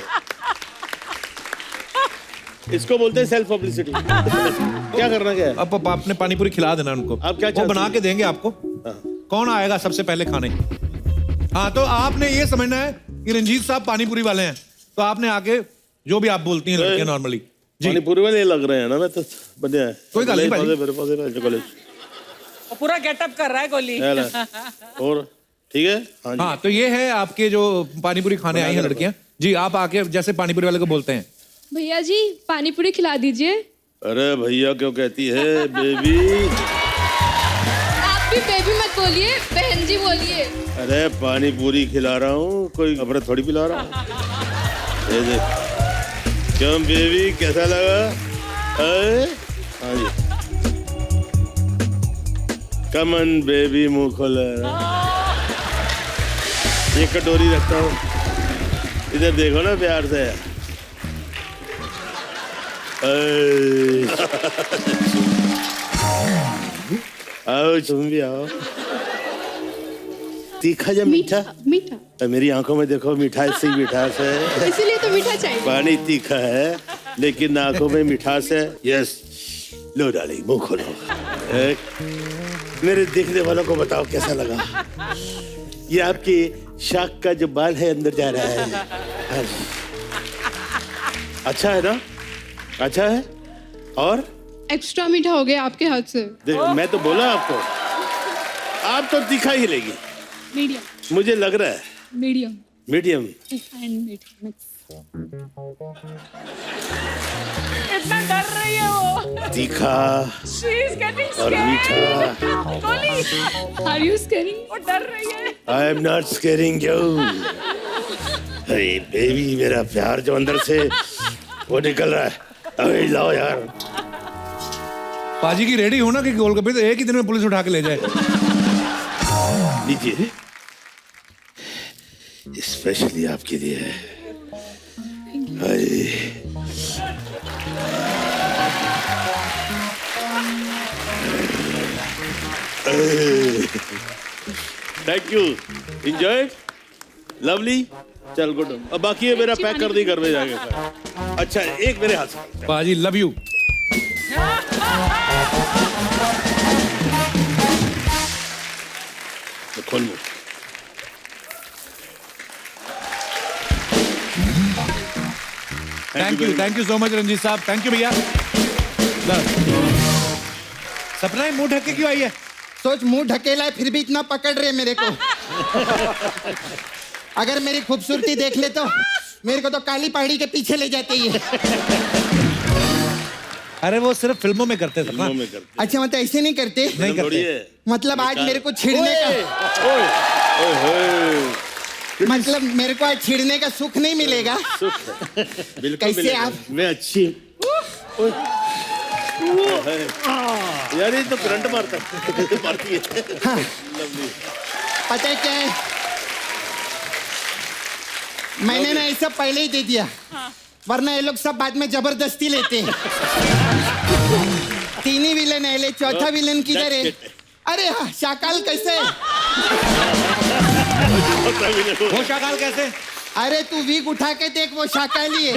Speaker 4: इसको बोलते हैं सेल्फ पब्लिसिटी. क्या करना क्या है?
Speaker 2: अब आपने पानी पूरी खिला देना उनको.
Speaker 4: आप क्या
Speaker 2: वो
Speaker 4: चाहते
Speaker 2: बना
Speaker 4: हैं?
Speaker 2: के देंगे आपको. कौन आएगा सबसे पहले खाने? हाँ, तो आपने ये समझना है कि रंजीत साहब पानी पूरी वाले हैं, तो आपने आके जो भी आप बोलती हैं लड़के नॉर्मली
Speaker 4: पानी पूरी वाले लग रहे हैं ना. मैं तो बढ़िया है.
Speaker 2: कोई गल नहीं भाई.
Speaker 4: मेरे पास कॉलेज
Speaker 3: वो पूरा गेटअप कर रहा है गोली.
Speaker 4: और ठीक है. हाँ जी.
Speaker 2: हाँ, तो ये है आपके जो पानी पूरी खाने आई हैं लड़कियां जी. आप आके जैसे पानी पूरी वाले को बोलते हैं,
Speaker 7: भैया जी पानी पूरी खिला दीजिए.
Speaker 4: अरे भैया क्यों कहती है बेबी?
Speaker 7: आप भी बेबी मत बोलिए, बहन जी बोलिए.
Speaker 4: अरे पानी पूरी खिला रहा हूँ, कोई अमृत थोड़ी पिला रहा हूँ. ये देख. क्यों बेबी, कैसा लगा? हाँ जी. कमन बेबी, मुंह खोला. ये कटोरी रखता हूँ, इधर देखो ना प्यार से. आओ तुम भी आओ. तीखा या मीठा?
Speaker 7: मीठा.
Speaker 4: मेरी आंखों में देखो, मिठास से ही मिठास है.
Speaker 7: इसीलिए तो मीठा चाहिए.
Speaker 4: पानी तीखा है लेकिन आंखों में मिठास है. यस. लो डार्लिंग, मुंह खोलो. मेरे देखने वालों को बताओ कैसा लगा. ये आपकी शाख का जो बाल है अंदर जा रहा है. अच्छा है ना? अच्छा है. और
Speaker 7: एक्स्ट्रा मीठा हो गया आपके हाथ से.
Speaker 4: देखो, मैं तो बोला आपको, आप तो तीखा ही लेगी.
Speaker 7: मीडियम.
Speaker 4: मुझे लग रहा है
Speaker 7: मीडियम.
Speaker 4: मीडियम.
Speaker 7: एंड मीठा मिक्स.
Speaker 3: इतना डर रही है वो.
Speaker 4: तीखा
Speaker 3: She is getting
Speaker 4: और
Speaker 3: scared.
Speaker 4: मीठा.
Speaker 3: गोली.
Speaker 7: Are you scaring?
Speaker 3: वो डर रही है.
Speaker 4: I am not scaring you. अरे बेबी, मेरा प्यार जो अंदर से वो निकल रहा है. अरे लाओ यार.
Speaker 2: पाजी की रेडी हो ना कि गोलगप्पे तो एक ही दिन में पुलिस उठा के ले जाए.
Speaker 4: लीजिए, स्पेशली आपके लिए है. Thank you. एंजॉय. लवली. चल गुड. अब बाकी है मेरा पैक कर दी, घर में जाएगा. अच्छा, एक मेरे हाथ से.
Speaker 2: पाजी लव यू.
Speaker 4: खोल लो.
Speaker 2: Thank you so much Ranjeet Sahab. Thank you भैया. सपना ही मुंह ढक के क्यों आई है?
Speaker 8: सोच, मुंह ढकेला है फिर भी इतना पकड़ रहे मेरे को. अगर मेरी खूबसूरती देख ले तो मेरे को तो काली पहाड़ी के पीछे ले जाते ही है.
Speaker 2: अरे वो सिर्फ फिल्मों में करते थे ना.
Speaker 4: फिल्मों में करते.
Speaker 8: अच्छा, मतलब ऐसे नहीं करते?
Speaker 2: नहीं
Speaker 4: थोड़ी
Speaker 2: करते.
Speaker 4: है.
Speaker 8: मतलब आज मेरे को छिड़ने का, मतलब मेरे को आज छिड़ने का सुख नहीं मिलेगा.
Speaker 4: बिल्कुल
Speaker 8: कैसे
Speaker 4: मिलेगा.
Speaker 8: आप?
Speaker 4: मैं अच्छी. यार ये तो करंट मारता मारती है.
Speaker 8: हाँ.
Speaker 4: Lovely.
Speaker 8: पता है क्या है, मैंने ना ये सब पहले ही दे दिया, वरना ये लोग सब बाद में जबरदस्ती लेते हैं. 3 ही विलन है, ले चौथा विलन किधर है? अरे हाँ, शाकाल कैसे?
Speaker 2: वो शाकाल कैसे?
Speaker 8: अरे तू वीक उठा के देख, वो शाकाली है.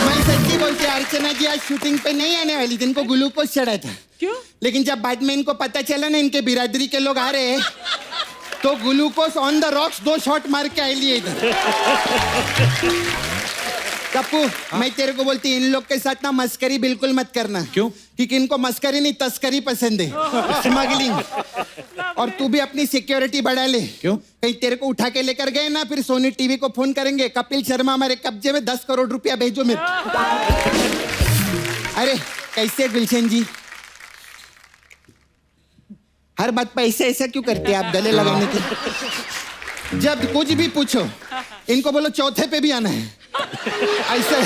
Speaker 8: मैं सच्ची बोलती, अर्चना जी आज शूटिंग पे नहीं आने वाली थी, इनको ग्लूकोज चढ़ा था.
Speaker 3: क्यों?
Speaker 8: लेकिन जब बाद में इनको पता चला ना इनके बिरादरी के लोग आ रहे हैं तो glucose on the rocks 2 shot मार के आई लिए इधर। कप्पू मैं तेरे को बोलती इन लोग के साथ ना मस्करी बिल्कुल मत करना।
Speaker 2: क्यों?
Speaker 8: क्योंकि इनको मस्करी नहीं तस्करी पसंद है, स्मगलिंग। और तू भी अपनी सिक्योरिटी बढ़ा ले।
Speaker 2: क्यों?
Speaker 8: कहीं तेरे को उठा के लेकर गए ना फिर सोनी टीवी को फोन करेंगे कपिल शर्मा हमारे कब्जे में 10 करोड़ रुपया भेजो मेरे। अरे कैसे गुलशन जी, हर बात पे ऐसे ऐसा क्यों करते हैं आप गले लगाने के? जब कुछ भी पूछो इनको बोलो चौथे पे भी आना है ऐसे।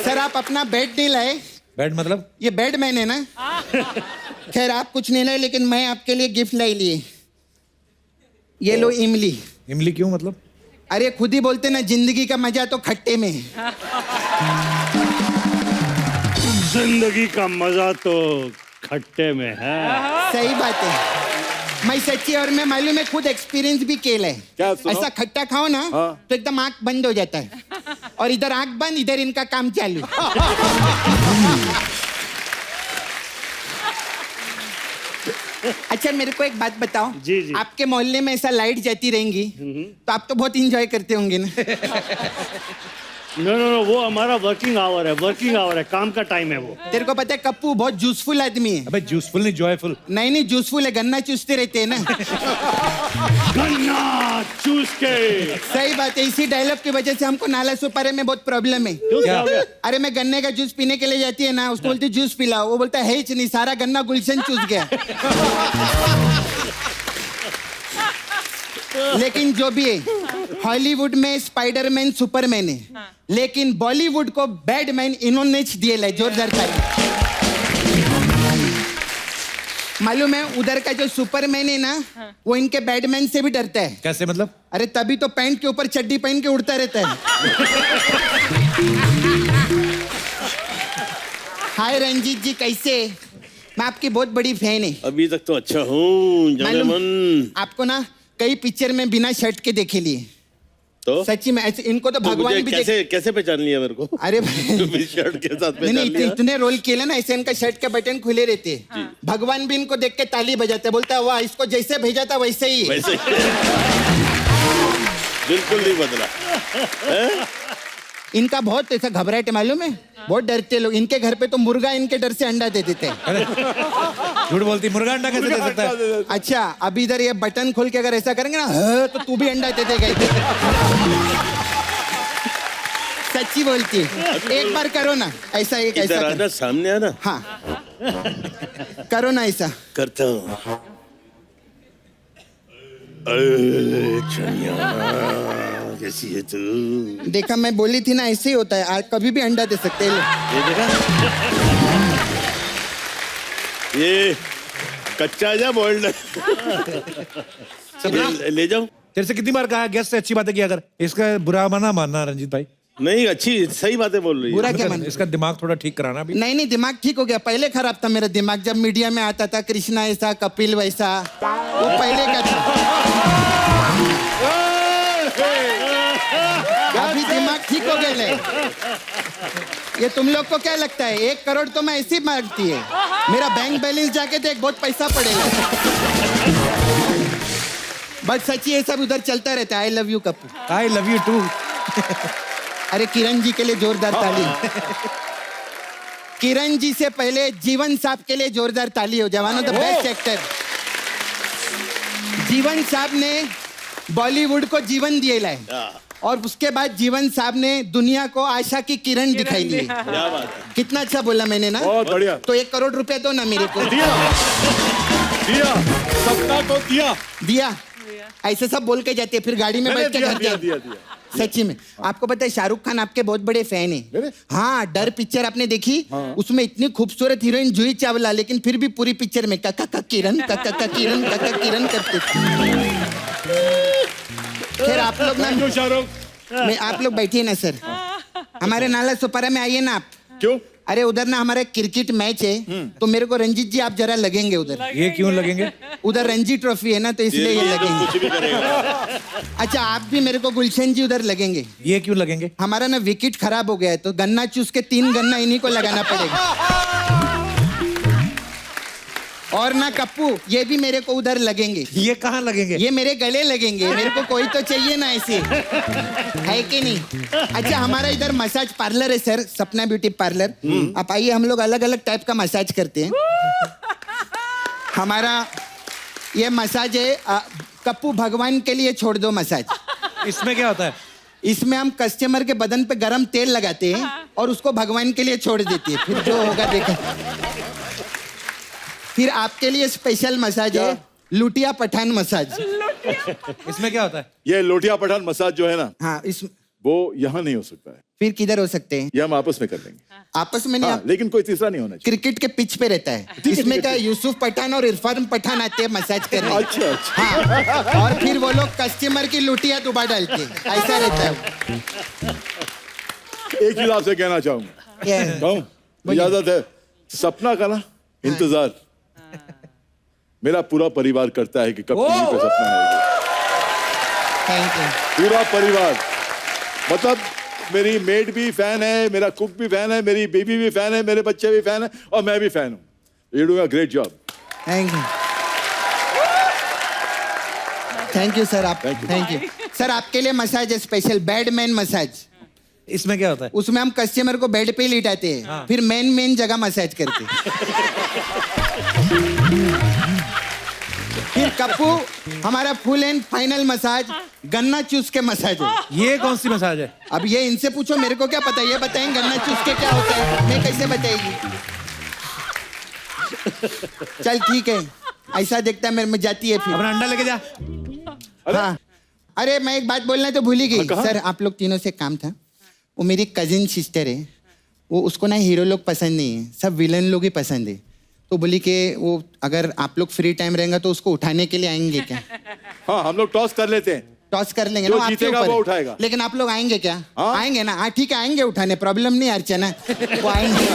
Speaker 8: सर आप अपना बेड नहीं लाए?
Speaker 2: बेड मतलब?
Speaker 8: ये बेड मैंने ना। खैर आप कुछ नहीं लाए लेकिन मैं आपके लिए गिफ्ट लाई लिए। ये लो इमली।
Speaker 2: इमली क्यों मतलब?
Speaker 8: अरे खुद ही बोलते ना जिंदगी का मजा तो खट्टे में है।
Speaker 1: जिंदगी का मजा तो खट्टे में है।
Speaker 8: सही बात है। मैं सच्ची और मैं मालूम है खुद एक्सपीरियंस भी किया है।
Speaker 5: क्या सुनो?
Speaker 8: ऐसा खट्टा खाओ ना
Speaker 5: हाँ।
Speaker 8: तो एकदम आंख बंद हो जाता है और इधर आंख बंद इधर इनका काम चालू। अच्छा मेरे को एक बात बताओ।
Speaker 1: जी, जी।
Speaker 8: आपके मोहल्ले में ऐसा लाइट जाती रहेंगी तो आप तो बहुत इंजॉय करते होंगे ना।
Speaker 1: नो नो नो, वो हमारा वर्किंग आवर है, वर्किंग आवर है, काम का टाइम है वो।
Speaker 8: तेरे को पता है कप्पू बहुत जूसफुल आदमी है।
Speaker 2: अबे जूसफुल नहीं जॉयफुल।
Speaker 8: नहीं जूसफुल है, गन्ना चूसते रहते हैं ना।
Speaker 1: गन्ना चूस के।
Speaker 8: सही बात है, इसी डायलॉग की वजह से हमको नाला सुपारे में बहुत प्रॉब्लम है।
Speaker 1: क्यों, क्या हो गया?
Speaker 8: अरे मैं गन्ने का जूस पीने के लिए जाती है ना उसको बोलती जूस पिलाओ, वो बोलता है नहीं सारा गन्ना गुलशन चूस गया। लेकिन जो भी है हॉलीवुड में स्पाइडरमैन सुपरमैन है लेकिन बॉलीवुड को बैडमैन इन्होंने दिए जोरदार ताली। मालूम है उधर का जो सुपरमैन है ना वो इनके बैडमैन से भी डरता है।
Speaker 2: कैसे मतलब?
Speaker 8: अरे तभी तो पैंट के ऊपर चड्डी पहन के उड़ता रहता है। हाय रंजीत जी कैसे? मैं आपकी बहुत बड़ी फैन है।
Speaker 4: अभी तक तो अच्छा हूँ जाने मन।
Speaker 8: आपको ना कई पिक्चर में बिना शर्ट के देखे लिए।
Speaker 4: तो
Speaker 8: सच्ची में ऐसे इनको तो
Speaker 4: तो
Speaker 8: भगवान
Speaker 4: मुझे
Speaker 8: भी
Speaker 4: कैसे कैसे पहचान लिया मेरे को?
Speaker 8: अरे भाई
Speaker 4: भी शर्ट के साथ
Speaker 8: नहीं
Speaker 4: पहचान लिया।
Speaker 8: इतने रोल किए ना ऐसे इनका शर्ट के बटन खुले रहते हैं। भगवान भी इनको देख के ताली बजाते बोलता है वाह इसको जैसे भेजा था वैसे ही है।
Speaker 4: वैसे बिल्कुल नहीं बदला।
Speaker 8: इनका बहुत ऐसा घबराहट है मालूम है, बहुत डरते लोग। इनके घर पे तो मुर्गा इनके डर से अंडा दे देते हैं।
Speaker 2: झूठ बोलती, मुर्गा अंडा कैसे दे सकता है?
Speaker 8: अच्छा अभी इधर ये बटन खोल के अगर ऐसा करेंगे ना हाँ, तो तू भी अंडा दे देगा इधर। सच्ची बोलती है। एक बार करो ना ऐसा, एक ऐसा
Speaker 4: इधर
Speaker 8: करो।
Speaker 4: आना, सामने आना।
Speaker 8: हाँ करो ना ऐसा।
Speaker 4: करता हूँ। कैसी है तू?
Speaker 8: देखा मैं बोली थी ना ऐसे ही होता है, आज कभी भी अंडा दे सकते हैं।
Speaker 4: ये देखा? ये कच्चा जा बॉइल्ड ले जाओ।
Speaker 2: तेरे से कितनी बार कहा गेस्ट से अच्छी बातें किया कर, इसका बुरा मना मानना रंजीत भाई।
Speaker 4: नहीं अच्छी सही बातें बोल रही
Speaker 8: बुरा
Speaker 4: है।
Speaker 8: क्या मान?
Speaker 2: इसका दिमाग थोड़ा ठीक कराना भी।
Speaker 8: नहीं दिमाग ठीक हो गया, पहले खराब था मेरा दिमाग। जब मीडिया में आता था कृष्णा ऐसा कपिल वैसा, वो पहले का था। अभी दिमाग ठीक हो गया है। ये तुम लोग को क्या लगता है 1 करोड़ तो मैं ऐसी मांगती है, मेरा बैंक बैलेंस जाके देख बहुत पैसा पड़ेगा। बट सच्ची ये सब उधर चलता रहता है। I love you Kappu.
Speaker 2: I love you too.
Speaker 8: अरे किरण जी के लिए जोरदार ताली। किरण जी से पहले जीवन साहब के लिए जोरदार ताली हो जवानों, द बेस्ट एक्टर। जीवन साहब ने बॉलीवुड को जीवन दिए लाए और उसके बाद जीवन साहब ने दुनिया को आशा की किरण दिखाई ली।
Speaker 4: क्या बात है?
Speaker 8: कितना अच्छा बोला मैंने ना?
Speaker 5: बहुत बढ़िया।
Speaker 8: तो 1 करोड़ रुपया दो ना मेरे को।
Speaker 5: दिया सबका तो
Speaker 8: दिया ऐसे सब बोल के जाते हैं, फिर गाड़ी में बैठ के घर जाते
Speaker 5: दिया
Speaker 8: हैं। सच्ची में आपको पता है शाहरुख खान आपके बहुत बड़े फैन है।
Speaker 5: मेरे?
Speaker 8: हाँ डर पिक्चर आपने देखी? उसमें इतनी खूबसूरत हीरोइन जूही चावला, लेकिन फिर भी पूरी पिक्चर में काका किरण करते थे। फिर आप लोग ना
Speaker 5: शाहरुख
Speaker 8: मैं आप लोग बैठिए ना सर, हमारे नाला सुपारा में आइए ना आप।
Speaker 5: क्यों?
Speaker 8: अरे उधर ना हमारा क्रिकेट मैच है तो मेरे को रंजीत जी आप जरा लगेंगे उधर।
Speaker 2: ये क्यों लगेंगे?
Speaker 8: उधर रणजी ट्रॉफी है ना तो इसलिए ये लगेंगे।
Speaker 4: कुछ भी करेगा।
Speaker 8: अच्छा आप भी मेरे को गुलशन जी उधर लगेंगे।
Speaker 2: ये क्यों लगेंगे?
Speaker 8: हमारा ना विकेट खराब हो गया है तो गन्ना चूस के 3 गन्ना इन्हीं को लगाना पड़ेगा। और ना कप्पू ये भी मेरे को उधर लगेंगे।
Speaker 2: ये कहाँ लगेंगे?
Speaker 8: ये मेरे गले लगेंगे, मेरे को कोई तो चाहिए ना ऐसे, है कि नहीं? अच्छा हमारा इधर मसाज पार्लर है सर, सपना ब्यूटी पार्लर। आप आइए, हम लोग अलग अलग टाइप का मसाज करते हैं। हमारा ये मसाज है कप्पू भगवान के लिए छोड़ दो मसाज।
Speaker 2: इसमें क्या होता है?
Speaker 8: इसमें हम कस्टमर के बदन पे गरम तेल लगाते हैं और उसको भगवान के लिए छोड़ देते हैं, फिर जो होगा देखा। फिर आपके लिए स्पेशल मसाज है लुटिया पठान मसाज।
Speaker 2: इसमें क्या होता है?
Speaker 5: ये लोटिया पठान मसाज जो है ना,
Speaker 8: हाँ इस
Speaker 5: वो यहाँ नहीं हो सकता है,
Speaker 8: फिर किधर हो सकते हैं?
Speaker 5: ये हम आपस में कर लेंगे।
Speaker 8: आपस में नहीं,
Speaker 5: हाँ,
Speaker 8: आप
Speaker 5: लेकिन कोई तीसरा नहीं होना चाहिए।
Speaker 8: क्रिकेट के पिच पे रहता है। इसमें क्या यूसुफ पठान और इरफान पठान आते हैं मसाज करने।
Speaker 5: अच्छा अच्छा।
Speaker 8: हाँ, और फिर वो लोग कस्टमर की लुटिया दुबा डालते हैं, ऐसा रहता है।
Speaker 5: एक चीज आपसे कहना चाहूंगा,
Speaker 8: ये
Speaker 5: कहूं? इजाजत है? सपना का ना इंतजार मेरा पूरा परिवार करता है कि कब टीवी पे सपना आएगा।
Speaker 8: Thank you.
Speaker 5: पूरा परिवार, मतलब मेरी मेड भी फैन है, मेरा कुक भी फैन है, मेरी बेबी भी फैन है, मेरे बच्चे भी फैन है और मैं भी फैन हूँ। You doing a great job.
Speaker 8: Thank you, thank you sir. आप
Speaker 5: Thank you.
Speaker 8: Thank you sir. आपके लिए मसाज है स्पेशल बेडमैन मसाज।
Speaker 2: इसमें क्या होता है?
Speaker 8: उसमें हम कस्टमर को बेड पे लिटाते हैं, फिर मेन जगह मसाज करते हैं। फिर कप्पू हमारा फुल एंड फाइनल मसाज गन्ना चूस के मसाज है।
Speaker 2: ये कौन सी मसाज है?
Speaker 8: अब ये इनसे पूछो, मेरे को क्या पता, ये बताएंगे गन्ना चूस के क्या होता है, मैं कैसे बताएगी? चल ठीक है, ऐसा देखता है मेरे में जाती है फिर।
Speaker 2: अपना अंडा लेके जा।
Speaker 8: हाँ, अरे मैं एक बात बोलना तो भूल ही गई
Speaker 5: कहाँ?
Speaker 8: सर। आप लोग तीनों से काम था, वो मेरी कजिन सिस्टर है, वो उसको ना हीरो लोग पसंद नहीं है, सब विलन लोग ही पसंद है। तो बोली कि वो अगर आप लोग फ्री टाइम रहेंगे तो उसको उठाने के लिए आएंगे क्या?
Speaker 5: हाँ, हम लोग टॉस कर लेते हैं,
Speaker 8: टॉस कर लेंगे
Speaker 5: जो
Speaker 8: ना, आपके
Speaker 5: जीतेगा
Speaker 8: ऊपर
Speaker 5: वो
Speaker 8: है।
Speaker 5: उठाएगा।
Speaker 8: लेकिन आप लोग आएंगे क्या?
Speaker 5: हाँ।
Speaker 8: आएंगे ना? हाँ ठीक है, आएंगे उठाने, प्रॉब्लम नहीं अर्चना, वो आएंगे।